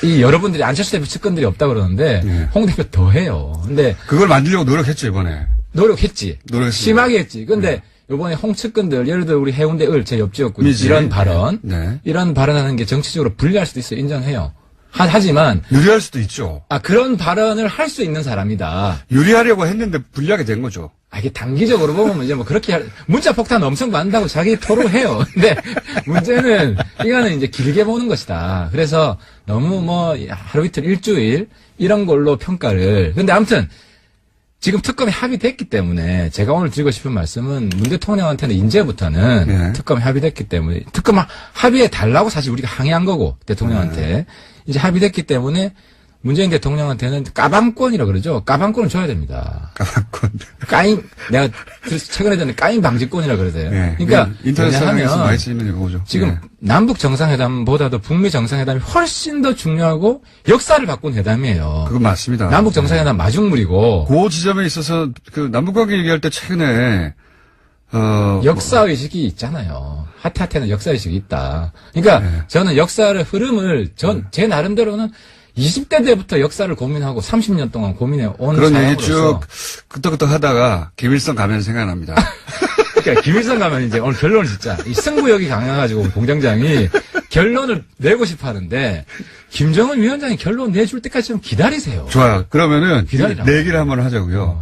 S2: 이 여러분들이 안철수 대표 측근들이 없다 그러는데
S1: 예.
S2: 홍 대표 더 해요. 근데
S1: 그걸 만들려고 노력했죠 이번에.
S2: 노력했지.
S1: 노력했습니다.
S2: 심하게 했지. 근데 요번에 홍 측근들 예를 들어 우리 해운대 제 옆지역구
S1: 미지.
S2: 이런 발언
S1: 네.
S2: 이런 발언하는 게 정치적으로 불리할 수도 있어요. 인정해요. 하지만
S1: 유리할 수도 있죠.
S2: 그런 발언을 할 수 있는 사람이다.
S1: 유리하려고 했는데 불리하게 된 거죠.
S2: 이게 단기적으로 보면 이제 뭐 그렇게 문자 폭탄 엄청 많다고 자기 토로해요. 근데 문제는 이거는 이제 길게 보는 것이다. 그래서 너무 뭐 하루 이틀 일주일 이런 걸로 평가를. 근데 아무튼 지금 특검이 합의됐기 때문에 제가 오늘 드리고 싶은 말씀은 문 대통령한테는 이제부터는
S1: 네.
S2: 특검이 합의됐기 때문에 특검 합의해 달라고 사실 우리가 항의한 거고 대통령한테 이제 합의됐기 때문에 문재인 대통령한테는 까방권이라 그러죠. 까방권을 줘야 됩니다.
S1: 까방권.
S2: 내가 최근에 전에 까임 방지권이라 그러세요.
S1: 예.
S2: 그러니까
S1: 인터넷 상에서
S2: 왜냐하면
S1: 많이 쓰이는 거죠.
S2: 지금
S1: 예.
S2: 남북 정상회담보다도 북미 정상회담이 훨씬 더 중요하고 역사를 바꾼 회담이에요.
S1: 그건 맞습니다.
S2: 남북 정상회담 마중물이고
S1: 그 지점에 있어서 그 남북관계 얘기할 때 최근에
S2: 역사의식이 있잖아요. 하태하태는 역사의식이 있다. 그러니까
S1: 네.
S2: 저는 역사를 흐름을 제 나름대로는 20대 때부터 역사를 고민하고 30년 동안 고민해 온
S1: 그런 얘기 쭉
S2: 사람으로서
S1: 끄떡끄떡 하다가 김일성 가면 생각납니다.
S2: 그러니까 김일성 가면 이제 오늘 결론을 진짜 이 승부욕이 강해가지고 공장장이 결론을 내고 싶어 하는데 김정은 위원장이 결론 내줄 때까지 좀 기다리세요.
S1: 좋아요. 그러면은
S2: 기다리라.
S1: 내 얘기를 한번 하자고요.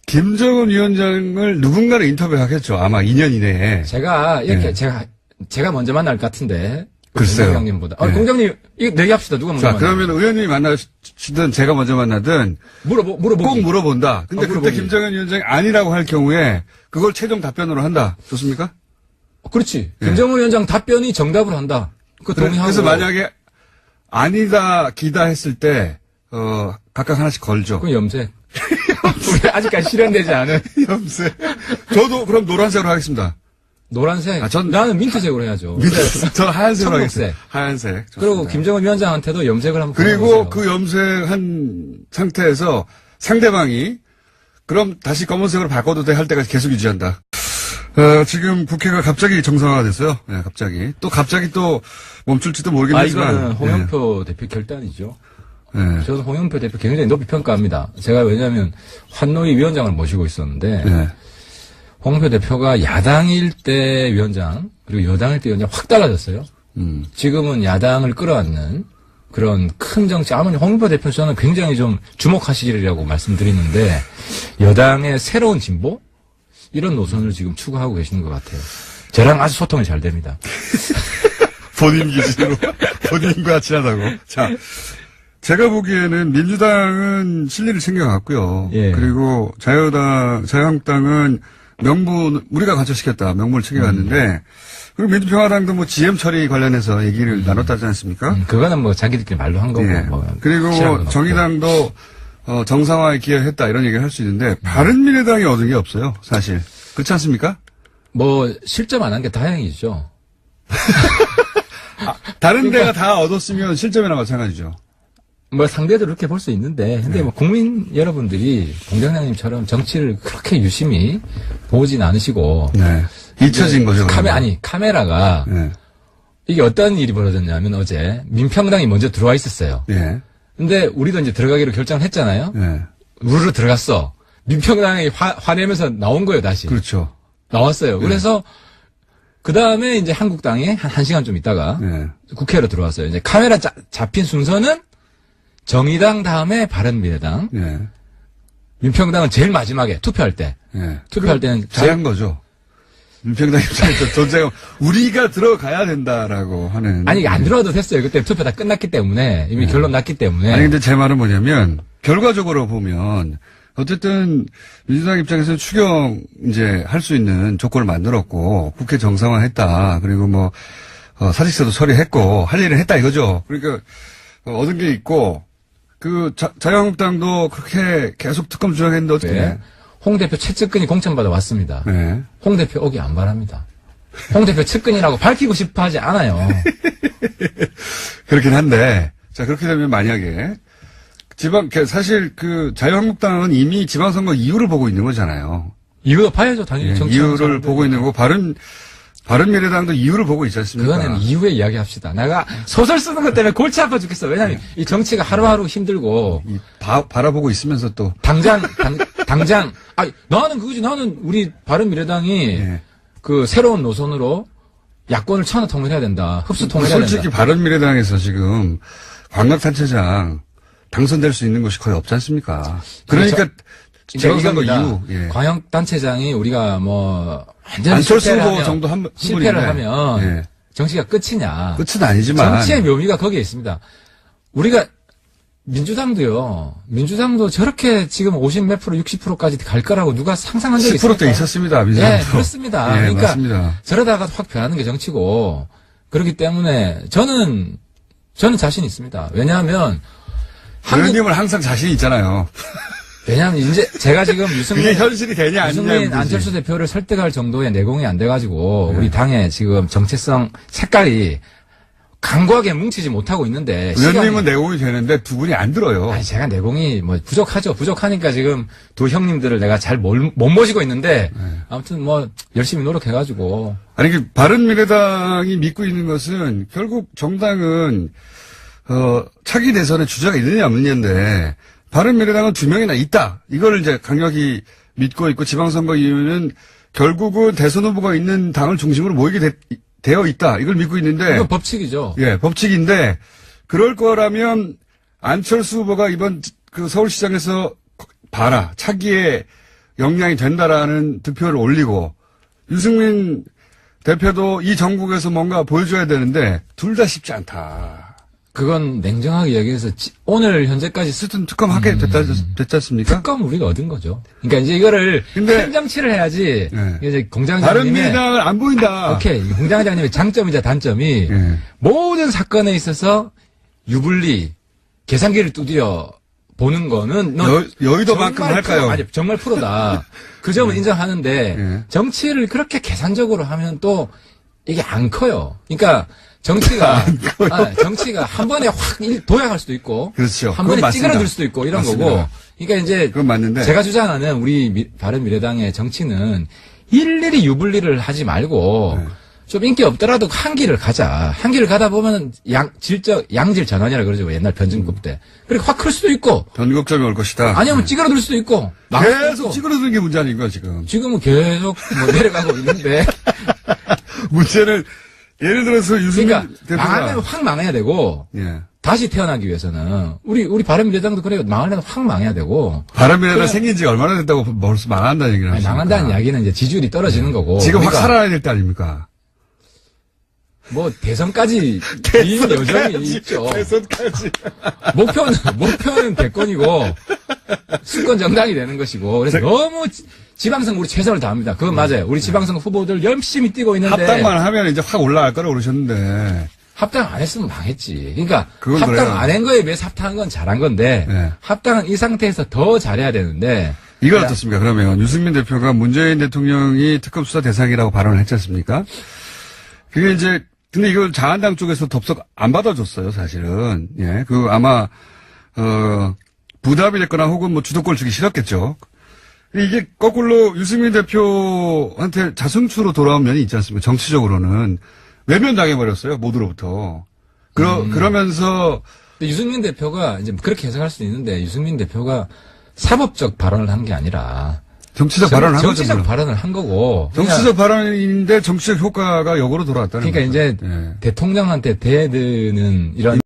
S1: 김정은 위원장을 누군가를 인터뷰하겠죠. 아마 2년 이내에.
S2: 제가 이렇게
S1: 네.
S2: 제가 먼저 만날 것 같은데.
S1: 글쎄요.
S2: 공장장님보다.
S1: 네.
S2: 공장님 이거 내기합시다. 누가 먼저
S1: 자,
S2: 만나?
S1: 그러면 의원님이 만나시든 제가 먼저 만나든
S2: 물어보기.
S1: 꼭 물어본다. 근데 그때
S2: 물어보기.
S1: 김정은 위원장이 아니라고 할 경우에 그걸 최종 답변으로 한다. 좋습니까?
S2: 그렇지.
S1: 네.
S2: 김정은 위원장 답변이 정답을 한다. 그 동의하고.
S1: 그래서 만약에 아니다, 기다 했을 때 각각 하나씩 걸죠.
S2: 그건 염색. 우리 아직까지 실현되지 않은
S1: 염색. 저도 그럼 노란색으로 하겠습니다.
S2: 노란색. 나는 민트색으로 해야죠.
S1: 저 하얀색으로
S2: 청록색.
S1: 하겠습니다. 하얀색. 좋습니다.
S2: 그리고 김정은 위원장한테도 염색을 한번
S1: 그리고
S2: 보여보세요.
S1: 그 염색한 상태에서 상대방이 그럼 다시 검은색으로 바꿔도 돼 할 때까지 계속 유지한다. 지금 국회가 갑자기 정상화가 됐어요. 네, 갑자기 또 멈출지도 모르겠지만.
S2: 이거는 홍영표 대표 결단이죠.
S1: 네.
S2: 저도 홍영표 대표 굉장히 높이 평가합니다. 제가 왜냐하면 환노위 위원장을 모시고 있었는데
S1: 네.
S2: 홍영표 대표가 야당일 때 위원장 그리고 여당일 때 위원장 확 달라졌어요. 지금은 야당을 끌어안는 그런 큰 정치, 아무리 홍영표 대표 저는 굉장히 좀 주목하시리라고 말씀드리는데 여당의 새로운 진보? 이런 노선을 지금 추구하고 계시는 것 같아요. 저랑 아주 소통이 잘 됩니다.
S1: 본인 기준으로 본인과 친하다고. 자, 제가 보기에는 민주당은 실리를 챙겨갔고요.
S2: 예.
S1: 그리고 자유한국당은 우리가 관철시켰다. 명분을 챙겨갔는데, 그리고 민주평화당도 뭐 GM 처리 관련해서 얘기를 나눴다지 않습니까?
S2: 그거는 뭐 자기들끼리 말로 한 거고.
S1: 예.
S2: 뭐
S1: 그리고
S2: 확실한 건
S1: 뭐
S2: 없고.
S1: 정의당도 정상화에 기여했다 이런 얘기를 할 수 있는데, 바른미래당이 얻은 게 없어요. 사실. 그렇지 않습니까?
S2: 뭐 실점 안 한 게 다행이죠.
S1: 다른 데가 다 얻었으면 실점이나 마찬가지죠.
S2: 뭐 상대적으로 그렇게 볼 수 있는데, 근데 뭐 국민 여러분들이 공장장님처럼 정치를 그렇게 유심히 보진 않으시고,
S1: 네. 잊혀진 거죠. 그러면.
S2: 카메라가
S1: 네.
S2: 이게 어떤 일이 벌어졌냐면 어제 민평당이 먼저 들어와 있었어요.
S1: 예.
S2: 근데 우리도 이제 들어가기로 결정을 했잖아요.
S1: 예.
S2: 우르르 들어갔어. 민평당이 화내면서 나온 거예요, 다시.
S1: 그렇죠.
S2: 나왔어요. 그래서 그 다음에 이제 한국당이 한 시간 좀 있다가
S1: 예.
S2: 국회로 들어왔어요. 이제 카메라 잡힌 순서는 정의당 다음에 바른미래당,
S1: 예.
S2: 민평당은 제일 마지막에 투표할 때.
S1: 예.
S2: 투표할 때는
S1: 잘한 거죠. 민평당 입장에서 전쟁 우리가 들어가야 된다라고 하는.
S2: 아니 안 들어와도 됐어요. 그때 투표 다 끝났기 때문에 이미 결론 났기 때문에.
S1: 아니 근데 제 말은 뭐냐면 결과적으로 보면 어쨌든 민주당 입장에서는 추경 이제 할 수 있는 조건을 만들었고 국회 정상화했다. 그리고 뭐 사직서도 처리했고 할 일을 했다 이거죠. 그러니까 얻은 게 있고 그 자유한국당도 그렇게 계속 특검 주장했는데 어떻게?
S2: 네. 홍 대표 최측근이 공천받아 왔습니다.
S1: 네.
S2: 홍 대표 오기 안 바랍니다. 홍 대표 측근이라고 밝히고 싶어 하지 않아요.
S1: 그렇긴 한데, 자, 그렇게 되면 만약에, 사실 그 자유한국당은 이미 지방선거 이유를 보고 있는 거잖아요.
S2: 이유도 봐야죠, 당연히.
S1: 예,
S2: 정치
S1: 이유를 보고 있는 거고, 바른미래당도 이유를 보고 있지 않습니까?
S2: 그거는 이후에 이야기합시다. 내가 소설 쓰는 것 때문에 골치 아파 죽겠어. 왜냐면 이 정치가 하루하루 힘들고,
S1: 바라보고 있으면서 또.
S2: 당장, 나는 그거지. 나는 우리 바른미래당이
S1: 예.
S2: 그 새로운 노선으로 야권을 천하 통일해야 된다. 흡수 통일해야 된다.
S1: 솔직히 바른미래당에서 지금 광역단체장 당선될 수 있는 곳이 거의 없지 않습니까? 그러니까 지방선거 이후. 예.
S2: 광역단체장이 우리가 뭐 완전히
S1: 안철수
S2: 실패를
S1: 후보
S2: 하면,
S1: 정도 한
S2: 실패를
S1: 분인데.
S2: 하면
S1: 예.
S2: 정치가 끝이냐.
S1: 끝은 아니지만.
S2: 정치의 묘미가 거기에 있습니다. 우리가 민주당도 저렇게 지금 50 몇 프로, 60%까지 갈 거라고 누가 상상한 적이 있습니까?
S1: 10%대 있었습니다, 민주당도.
S2: 네, 그렇습니다.
S1: 예,
S2: 그러니까
S1: 맞습니다.
S2: 저러다가 확 변하는 게 정치고 그렇기 때문에 저는 자신 있습니다. 왜냐하면
S1: 의원님은 항상 자신 있잖아요.
S2: 왜냐하면 이제 제가 지금
S1: 그게
S2: 유승민
S1: 현실이 되냐 아니냐.
S2: 안철수 대표를 설득할 정도의 내공이 안 돼가지고
S1: 네.
S2: 우리 당의 지금 정체성 색깔이 강고하게 뭉치지 못하고 있는데
S1: 의원님은 내공이 되는데 두 분이 안 들어요.
S2: 아니 제가 내공이 뭐 부족하죠. 부족하니까 지금 두 형님들을 내가 잘 못 모시고 있는데 아무튼 뭐 열심히 노력해가지고
S1: 아니 그 바른미래당이 믿고 있는 것은 결국 정당은 차기 대선에 주자가 있느냐 없느냐인데 바른미래당은 2명이나 있다. 이걸 이제 강력히 믿고 있고 지방선거 이후에는 결국은 대선 후보가 있는 당을 중심으로 모이게 되어 있다. 이걸 믿고 있는데.
S2: 이건 법칙이죠.
S1: 예, 법칙인데 그럴 거라면 안철수 후보가 이번 그 서울시장에서 봐라. 차기에 역량이 된다라는 득표를 올리고 유승민 대표도 이 전국에서 뭔가 보여줘야 되는데 둘 다 쉽지 않다.
S2: 그건 냉정하게 얘기해서 오늘 현재까지
S1: 어쨌든 특검 하게 됐지 않습니까?
S2: 특검 우리가 얻은 거죠. 그러니까 이제 이거를
S1: 근데-
S2: 큰 정치를 해야지.
S1: 네.
S2: 이제 공장장님의
S1: 바른미래당은 안 보인다.
S2: 오케이 공장장님의 장점이자 단점이
S1: 예.
S2: 모든 사건에 있어서 유불리 계산기를 두드려 보는 거는
S1: 여의도만큼
S2: 정말
S1: 할까요?
S2: 프로, 아니 정말 프로다. 그 점은 인정하는데
S1: 예.
S2: 정치를 그렇게 계산적으로 하면 또 이게 안 커요. 그러니까 정치가 한 번에 확 도약할 수도 있고,
S1: 그렇죠.
S2: 한
S1: 그건
S2: 번에
S1: 맞습니다.
S2: 찌그러들 수도 있고 이런
S1: 맞습니다.
S2: 거고. 그러니까 이제
S1: 그건 맞는데.
S2: 제가 주장하는 우리 바른미래당의 정치는 일일이 유불리를 하지 말고
S1: 네.
S2: 좀 인기 없더라도 한 길을 가자. 한 길을 가다 보면 양질 전환이라 그러죠. 옛날 변증급 때. 그렇게 확 클 수도 있고,
S1: 변곡점이 올 것이다.
S2: 아니면 찌그러들 수도 있고, 망할 수도
S1: 계속
S2: 있고.
S1: 찌그러드는 게 문제 아닌가 지금.
S2: 지금은 계속 뭐 내려가고 있는데.
S1: 문제는 예를 들어서 유승민
S2: 그러니까
S1: 대표가
S2: 망하면 확 망해야 되고,
S1: 예.
S2: 다시 태어나기 위해서는 우리 바른미래당도 그래요. 망하려면 확 망해야 되고.
S1: 바른미래당
S2: 그래.
S1: 생긴 지 얼마나 됐다고 벌써 망한다는 얘기를 하시니까.
S2: 망한다는 이야기는 이제 지지율이 떨어지는 거고.
S1: 지금 확
S2: 그러니까
S1: 살아야 될 때 아닙니까?
S2: 뭐 대선까지 긴 여정이 있죠.
S1: 대선까지.
S2: 목표는 대권이고 수권 정당이 되는 것이고. 그래서 너무 지방선거 우리 최선을 다합니다. 그건 맞아요. 우리 지방선거 후보들 열심히 뛰고 있는데
S1: 합당만 하면 이제 확 올라갈 거라고 그러셨는데.
S2: 합당 안 했으면 망했지. 그러니까
S1: 그건
S2: 합당
S1: 그래요.
S2: 안 한 거에 비해서 합당한 건 잘한 건데
S1: 네.
S2: 합당은 이 상태에서 더 잘해야 되는데
S1: 이건 어떻습니까? 그러면 유승민 대표가 문재인 대통령이 특검 수사 대상이라고 발언을 했지 않습니까? 그게 이제 근데 이걸 자한당 쪽에서 덥석 안 받아줬어요, 사실은. 예, 아마 부담이 됐거나 혹은 뭐 주도권을 주기 싫었겠죠. 이게 거꾸로 유승민 대표한테 자승추로 돌아온 면이 있지 않습니까? 정치적으로는 외면당해버렸어요, 모두로부터. 그러면서
S2: 근데 유승민 대표가 이제 그렇게 해석할 수도 있는데 유승민 대표가 사법적 발언을 한 게 아니라
S1: 정치적 발언을 한 거죠.
S2: 정치적
S1: 물론.
S2: 발언을 한 거고.
S1: 정치적 발언인데 정치적 효과가 역으로 돌아왔다는
S2: 그러니까
S1: 거죠.
S2: 이제
S1: 예.
S2: 대통령한테 대드는 이런